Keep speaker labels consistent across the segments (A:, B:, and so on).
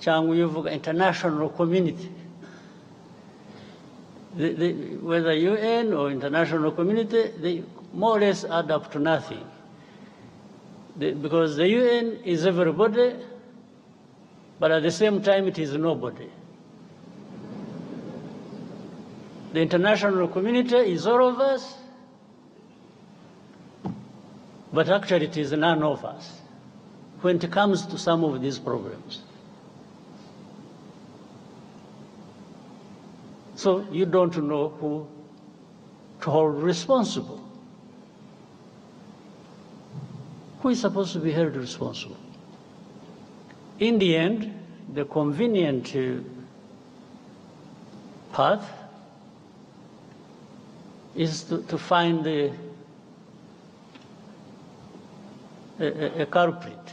A: cyangwa iyo uvuga international community, whether UN or international community, they more or less add up to nothing. Because the UN is everybody, but at the same time it is nobody. The international community is all of us, but actually it is none of us when it comes to some of these problems. So you don't know who to hold responsible. Who is supposed to be held responsible? In the end, the convenient path is to find a culprit,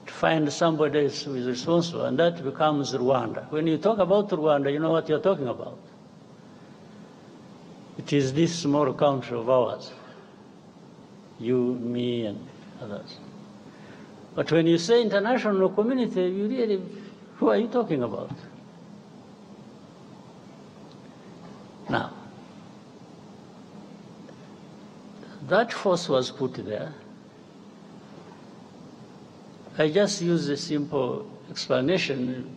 A: to find somebody who is responsible, and that becomes Rwanda. When you talk about Rwanda, you know what you're talking about. It is this small country of ours, you, me, and others. But when you say international community, you really, who are you talking about? Now, that force was put there. I just use a simple explanation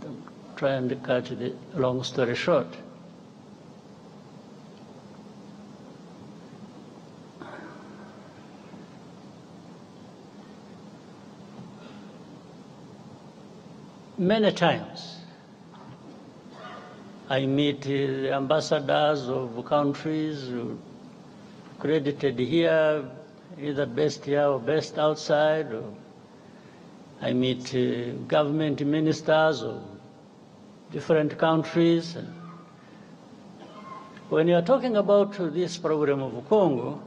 A: to try and cut the long story short. Many times, I meet ambassadors of countries credited here, either based here or based outside. Or I meet government ministers of different countries. When you are talking about this problem of Congo,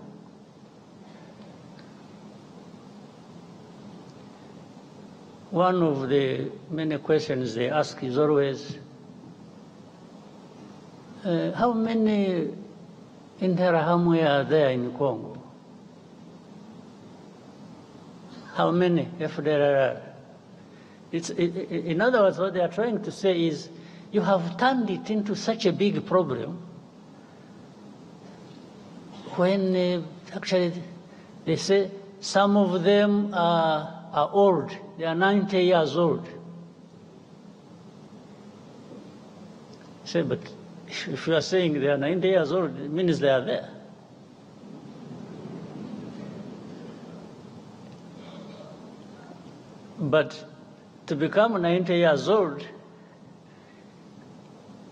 A: one of the many questions they ask is always, how many Interahamwe are there in Congo? How many FDLR? In other words, what they are trying to say is, you have turned it into such a big problem when actually they say some of them are old. They are 90 years old. Say, but if you are saying they are 90 years old, it means they are there. But to become 90 years old,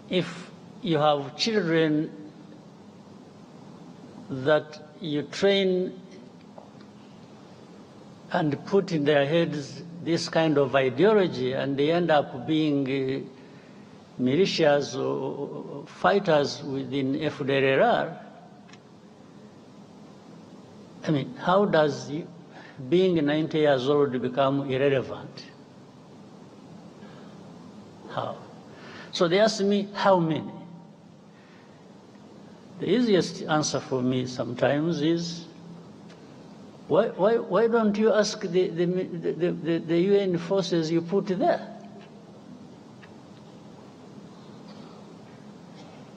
A: if you have children that you train and put in their heads this kind of ideology, and they end up being militias or fighters within FDLR, I mean, how does being 90 years old become irrelevant? How? So they ask me, how many? The easiest answer for me sometimes is, why don't you ask the UN forces you put there?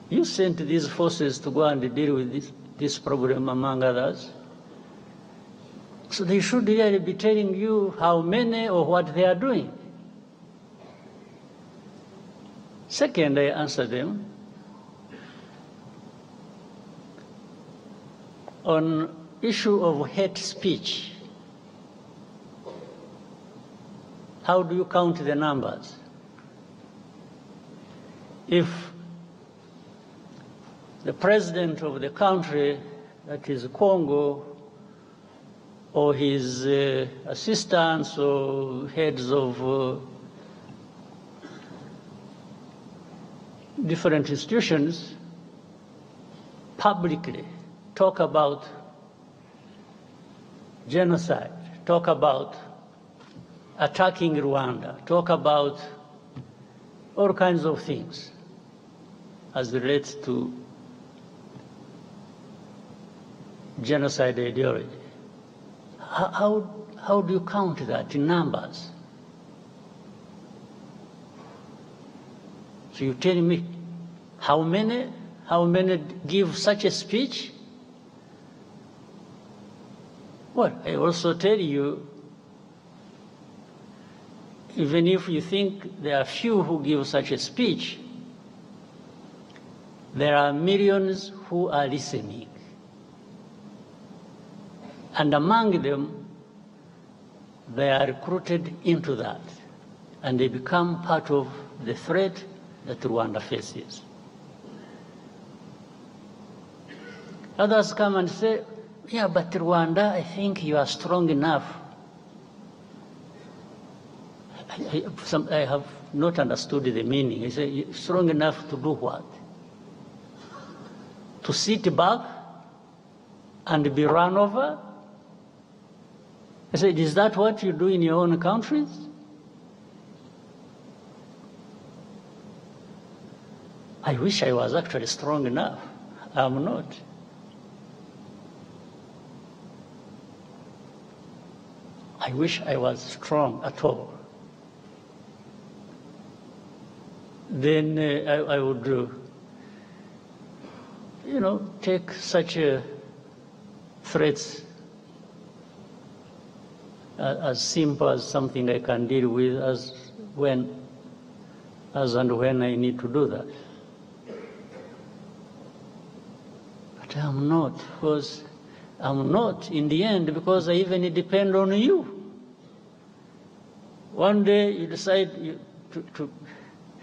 A: You sent these forces to go and deal with this problem, among others. So they should really be telling you how many or what they are doing. Second, I answer them on issue of hate speech. How do you count the numbers? If the president of the country, that is Congo, or his assistants or heads of different institutions publicly talk about genocide, talk about attacking Rwanda, talk about all kinds of things as relates to genocide ideology. How do you count that in numbers? So you tell me how many give such a speech? Well, I also tell you, even if you think there are few who give such a speech, there are millions who are listening. And among them, they are recruited into that, and they become part of the threat that Rwanda faces. Others come and say, yeah, but Rwanda, I think you are strong enough. I have not understood the meaning. I say, strong enough to do what? To sit back and be run over? I said, is that what you do in your own countries? I wish I was actually strong enough. I'm not. I wish I was strong at all. Then I would, take such threats as simple as something I can deal with as and when I need to do that. But I'm not, because I'm not in the end, because I even depend on you. One day you decide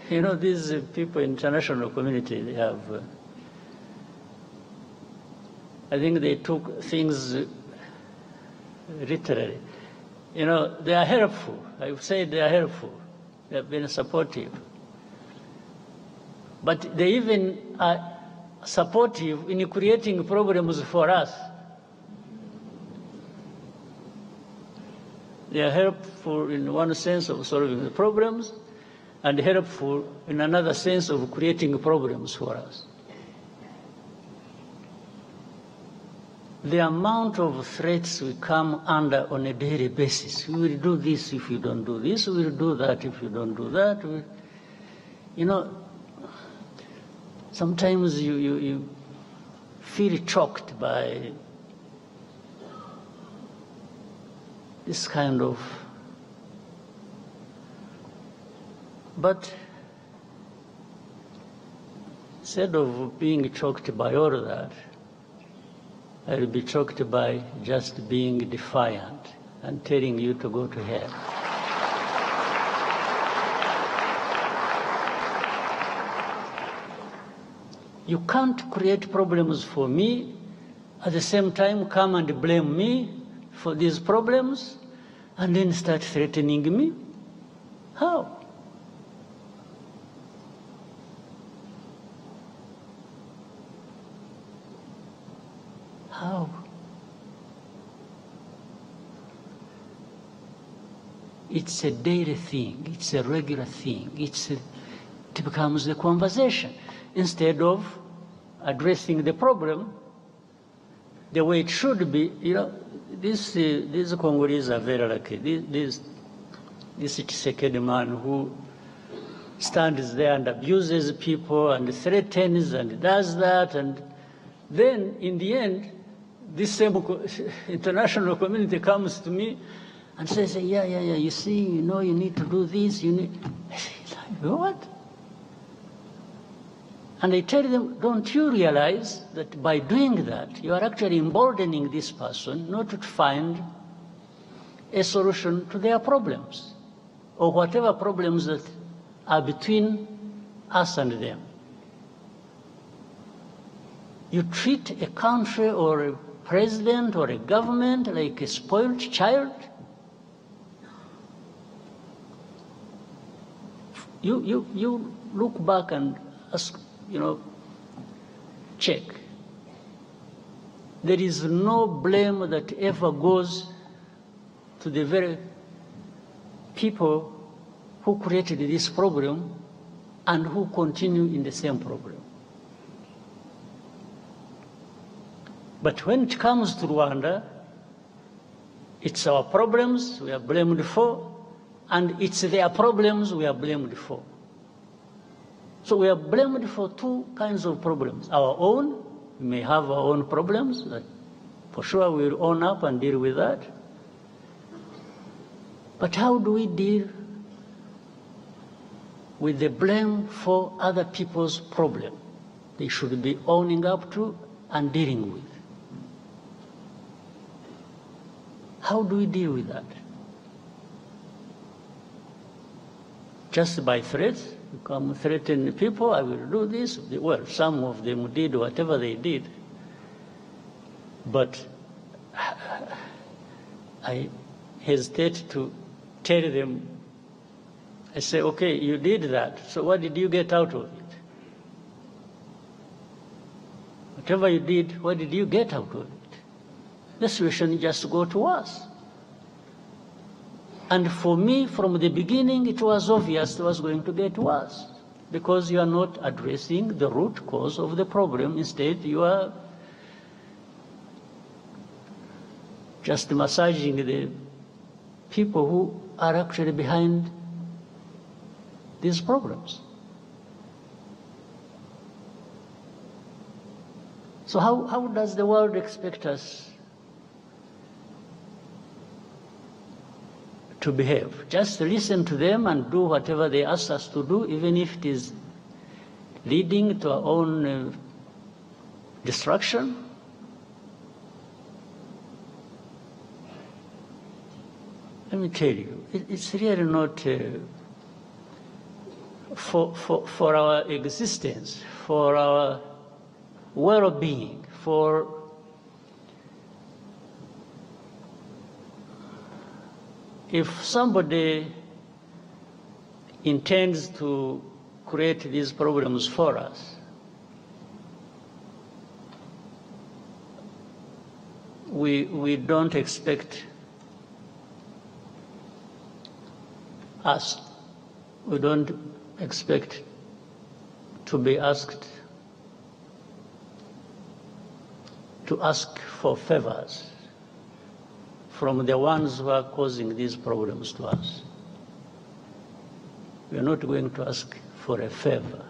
A: these people, international community, they have, I think they took things literally. They are helpful. I would say they are helpful. They have been supportive. But they even are supportive in creating problems for us. They are helpful in one sense of solving the problems, and helpful in another sense of creating problems for us. The amount of threats we come under on a daily basis. We will do this if you don't do this. We will do that if you don't do that. Sometimes you feel choked by this kind of. But instead of being choked by all of that, I'll be choked by just being defiant and telling you to go to hell. You can't create problems for me, at the same time come and blame me for these problems, and then start threatening me. How? How? It's a daily thing. It's a regular thing. It becomes the conversation. Instead of addressing the problem the way it should be, these Congolese are very lucky. This Tshisekedi man who stands there and abuses people and threatens and does that, and then in the end, this same international community comes to me and says, yeah, you see, you need to do this, I say, what? And I tell them, don't you realize that by doing that, you are actually emboldening this person not to find a solution to their problems, or whatever problems that are between us and them. You treat a country or a president or a government like a spoiled child. You look back and ask, check. There is no blame that ever goes to the very people who created this problem and who continue in the same problem. But when it comes to Rwanda, it's our problems we are blamed for, and it's their problems we are blamed for. So we are blamed for two kinds of problems. Our own, we may have our own problems, that for sure we'll own up and deal with that. But how do we deal with the blame for other people's problem they should be owning up to and dealing with? How do we deal with that? Just by threats? You come threaten people, I will do this. Well, some of them did whatever they did. But I hesitate to tell them. I say, okay, you did that, so what did you get out of it? Whatever you did, what did you get out of it? The situation just go to us. And for me, from the beginning, it was obvious it was going to get worse, because you are not addressing the root cause of the problem. Instead, you are just massaging the people who are actually behind these problems. So how does the world expect us to behave? Just listen to them and do whatever they ask us to do, even if it is leading to our own destruction? Let me tell you, it's really not for our existence, for our well-being, for if somebody intends to create these problems for us, we don't expect we don't expect to be asked to ask for favors from the ones who are causing these problems to us. We are not going to ask for a favor.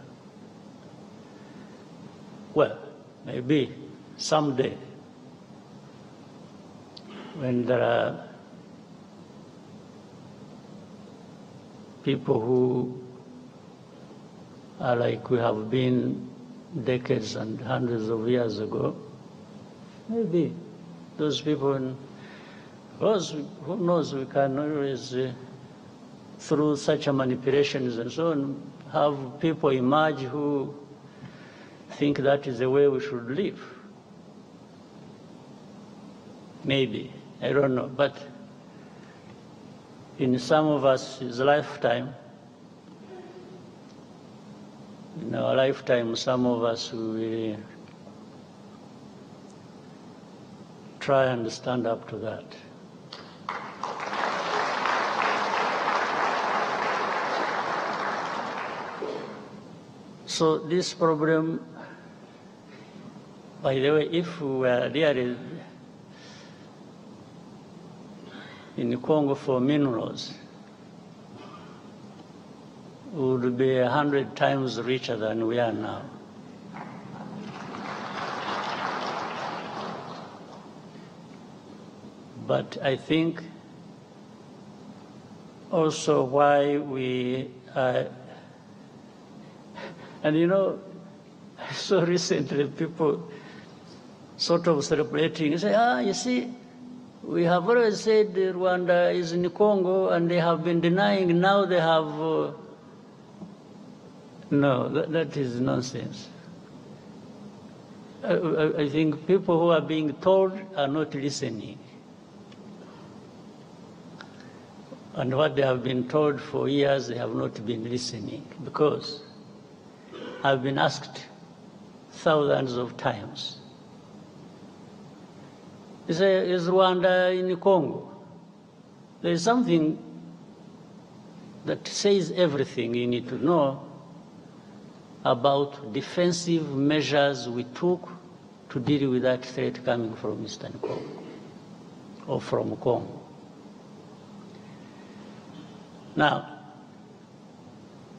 A: Well, maybe someday, when there are people who are like we have been decades and hundreds of years ago, maybe those people, who knows, we can always, through such manipulations and so on, have people emerge who think that is the way we should live. Maybe, I don't know, but in some of us' lifetime, in our lifetime, some of us will try and stand up to that. So this problem, by the way, if we were really in Congo for minerals, we would be 100 times richer than we are now. But I think also why we are, and you know, I saw recently people sort of celebrating, say, you see, we have always said Rwanda is in Congo, and they have been denying, now they have, no, that is nonsense. I think people who are being told are not listening. And what they have been told for years, they have not been listening, because I've been asked thousands of times, is Rwanda in Congo? There is something that says everything you need to know about defensive measures we took to deal with that threat coming from Eastern Congo or from Congo. Now,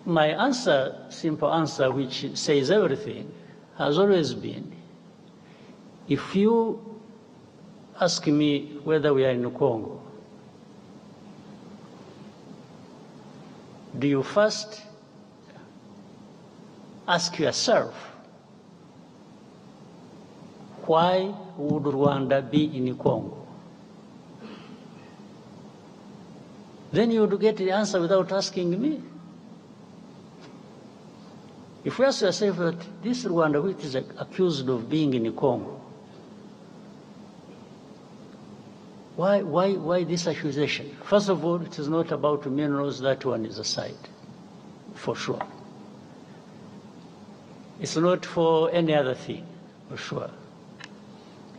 A: my answer, simple answer, which says everything, has always been, if you ask me whether we are in Congo, do you first ask yourself, why would Rwanda be in Congo? Then you would get the answer without asking me. If you ask yourself that this Rwanda, which is accused of being in Congo, why this accusation? First of all, it is not about minerals. That one is aside, for sure. It's not for any other thing, for sure.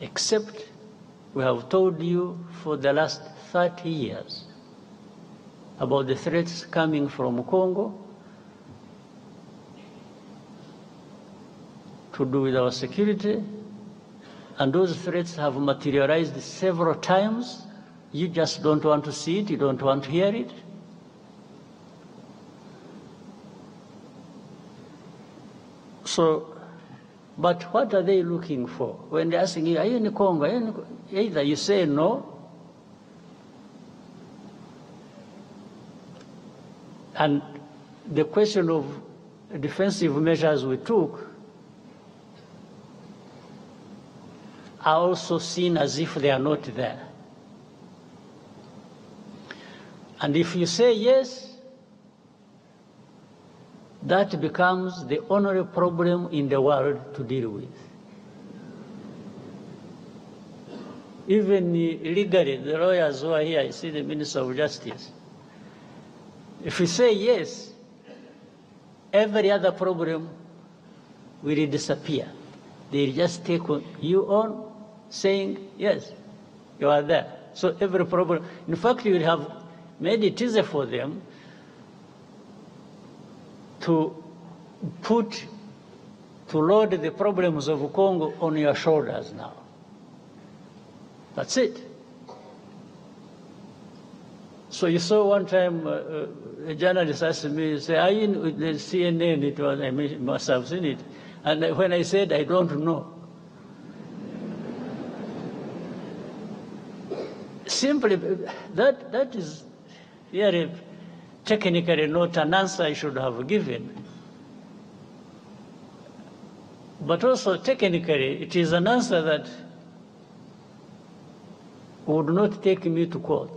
A: Except we have told you for the last 30 years about the threats coming from Congo to do with our security, and those threats have materialized several times. You just don't want to see it, you don't want to hear it. So, but what are they looking for? When they're asking you, are you in Congo? Are you in Congo? Either you say no, and the question of defensive measures we took are also seen as if they are not there. And if you say yes, that becomes the only problem in the world to deal with. Even legally, the lawyers who are here, I see the Minister of Justice. If we say yes, every other problem will disappear. They'll just take you on saying, yes, you are there. So every problem, in fact, you will have made it easier for them to load the problems of Congo on your shoulders now. That's it. So you saw one time a journalist asked me, say, are you in the CNN? It was, I must have seen it. And when I said, I don't know. Simply, that is really technically not an answer I should have given. But also technically, it is an answer that would not take me to court.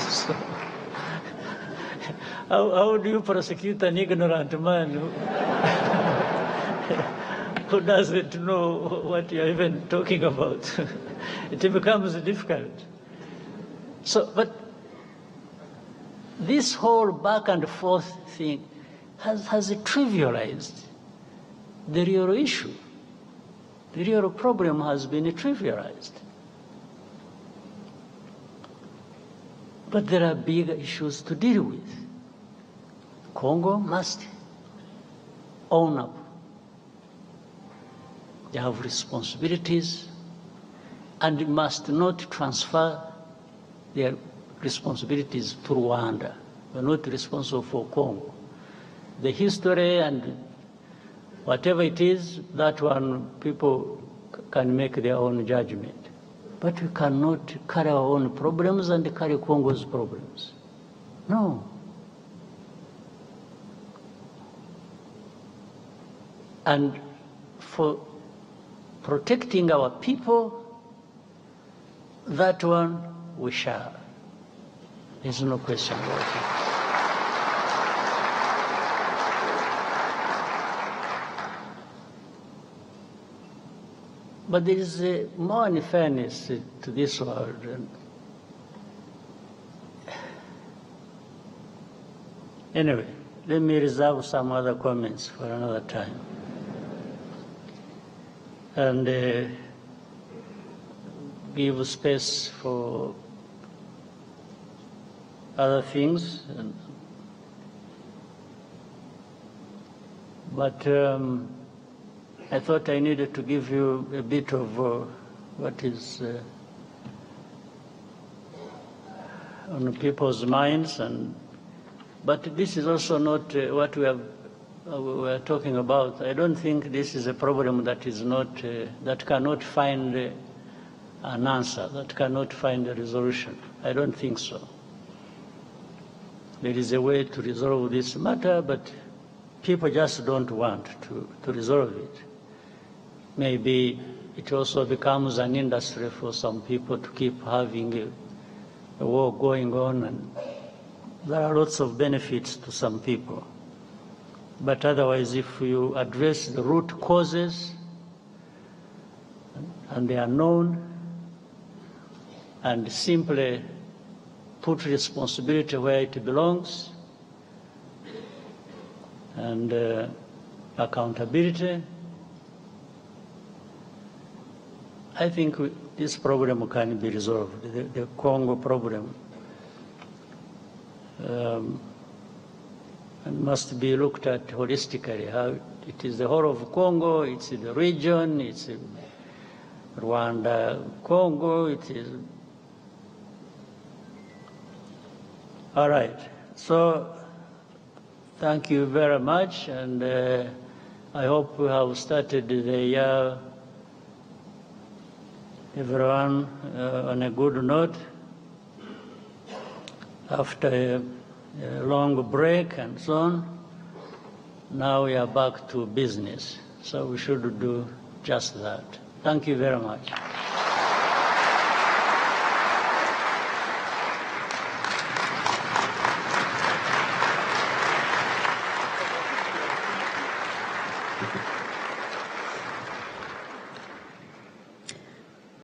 A: So, how do you prosecute an ignorant man who doesn't know what you're even talking about? It becomes difficult. So, but this whole back and forth thing has trivialized the real issue. The real problem has been trivialized. But there are big issues to deal with. Congo must own up. They have responsibilities, and must not transfer their responsibilities to Rwanda. We're not responsible for Congo. The history and whatever it is, that one, people can make their own judgment. But we cannot carry our own problems and carry Congo's problems. No. And for protecting our people, that one we shall. There's no question about it. But there is more unfairness to this world. Anyway, let me reserve some other comments for another time. And give space for other things. But I thought I needed to give you a bit of what is on people's minds, but this is also not what we are talking about. I don't think this is a problem that is not that cannot find an answer, that cannot find a resolution. I don't think so. There is a way to resolve this matter, but people just don't want to resolve it. Maybe it also becomes an industry for some people to keep having a war going on, and there are lots of benefits to some people. But otherwise, if you address the root causes, and they are known, and simply put responsibility where it belongs, and accountability, I think this problem can be resolved, the Congo problem. And must be looked at holistically, how it is the whole of Congo, it's the region, it's Rwanda, Congo, it is. All right, so thank you very much, and I hope we have started the year, everyone, on a good note. After a long break and so on, now we are back to business. So we should do just that. Thank you very much.